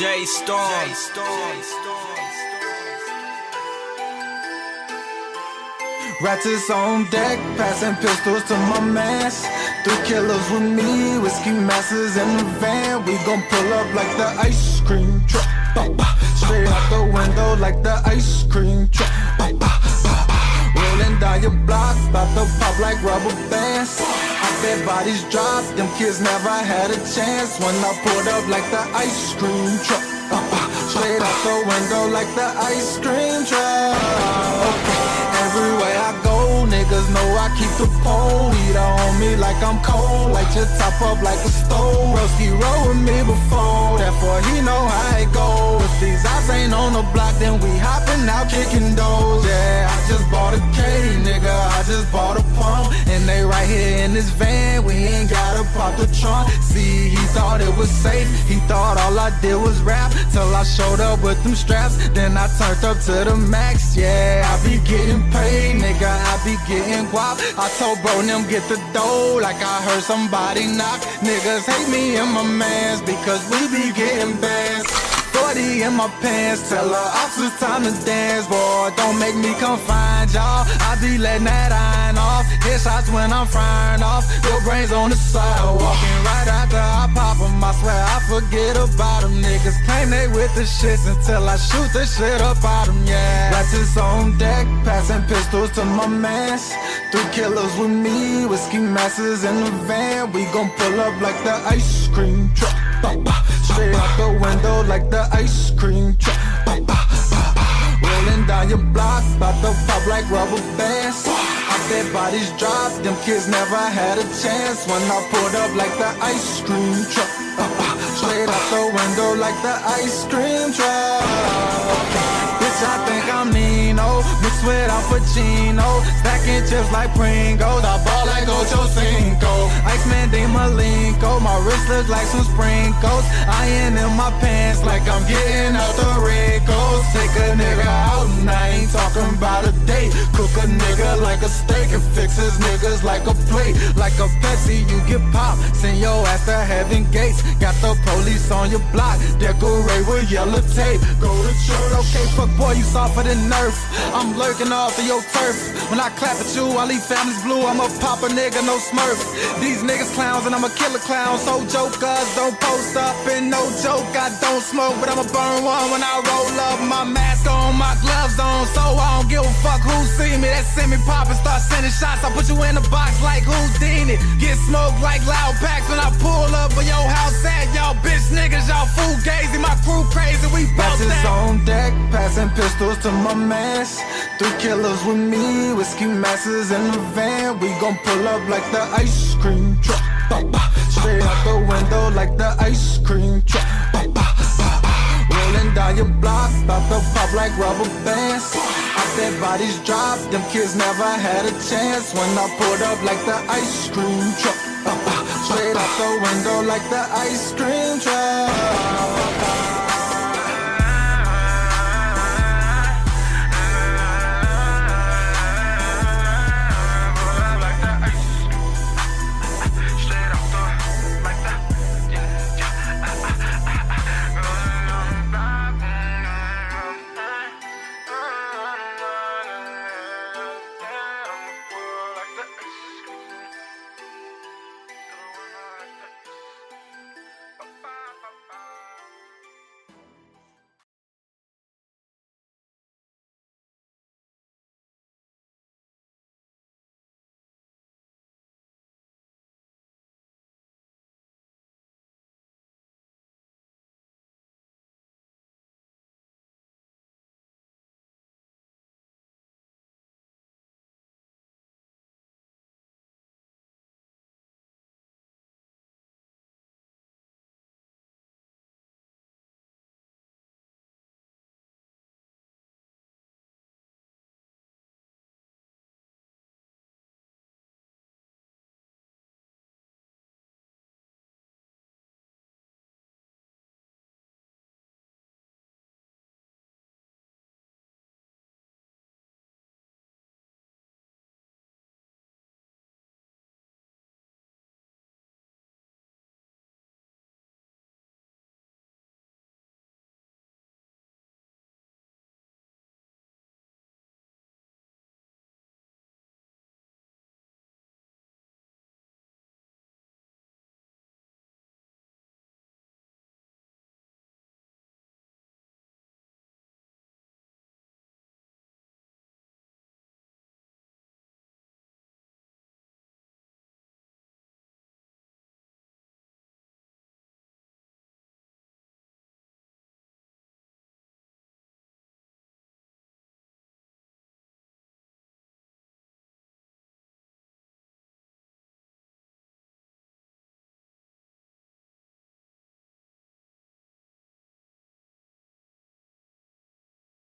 J Storm. Ratchets on deck, passing pistols to my mans. 3 killers with me, whiskey masses in the van. We gon' pull up like the ice cream truck. Straight out the window like the ice cream truck. Rolling down your block, bout to pop like rubber bands. Dead bodies drop, them kids never had a chance. When I pulled up like the ice cream truck. Straight out the window like the ice cream truck. Okay, everywhere I go, niggas know I keep the pole. Heat on me like I'm cold, light your top up like a stove. Broski roll with me before, therefore he know how it goes. If these eyes ain't on the block, then we hopping out kicking doors. Yeah, I just bought a K, nigga, I just bought a pump. And they right here in this van, we ain't gotta pop the trunk. See, he thought it was safe, he thought all I did was rap. Till I showed up with them straps, then I turned up to the max. Yeah, I be getting paid, nigga, I be getting guap. I told bro them get the dough, like I heard somebody knock. Niggas hate me and my mans, because we be getting bands. 40 in my pants, tell her officers time to dance. Boy, don't make me come find y'all, I be letting that iron off. Headshots when I'm firing off, your brains on the side. Walking right after I pop them, I swear I forget about them. Niggas claim they with the shits until I shoot the shit up out them, yeah. Ratchets on deck, passing pistols to my mans. 3 killers with me, whiskey masses in the van. We gon' pull up like the ice cream truck. Straight out the window like the ice cream truck. Rolling down your block, bout to pop like rubber bands. Out dead bodies drop, them kids never had a chance. When I pulled up like the ice cream truck. Straight out the window like the ice cream truck. Bitch, I think I'm Nino, mixed with Al Pacino. Stacking chips like Pringles, I ball like Ocho Cinco. Iceman Dean Malenko, my wrist look like some sprinkles. Iron in my pants like I'm getting out the Ricos. Take a nigga out and I ain't talking about a date. Cook a nigga like a steak and fix his niggas like a plate. Like a Pepsi, you get popped, send your ass to heaven gates. Got the police on your block, decorate with yellow tape. Go to church, okay, fuck boy, you softer than Nerf. I'm lurking off of your turf. When I clap at you, I leave families blue. I'm a pop a nigga, no smurf. These niggas clowns and I'm a killer clown. So jokers don't post up and no joke. I don't smoke, but I'ma burn one when I roll up. My mask on, my gloves on, so I don't give a fuck who see me. That send me pop and start sending shots. I put you in a box like Houdini. Get smoked like loud packs when I pull up at your house at. Y'all bitch niggas, y'all fugazi. My crew crazy, we bout that. Ratchets on deck, passing pistols to my mans. 3 killers with me, whiskey masses in the van. We gon' pull up like the ice cream truck. Straight out the window like the ice cream truck. Rolling down your block, bout to pop like rubber bands. Out dead bodies drop, them kids never had a chance. When I pulled up like the ice cream truck. Straight out the window like the ice cream truck.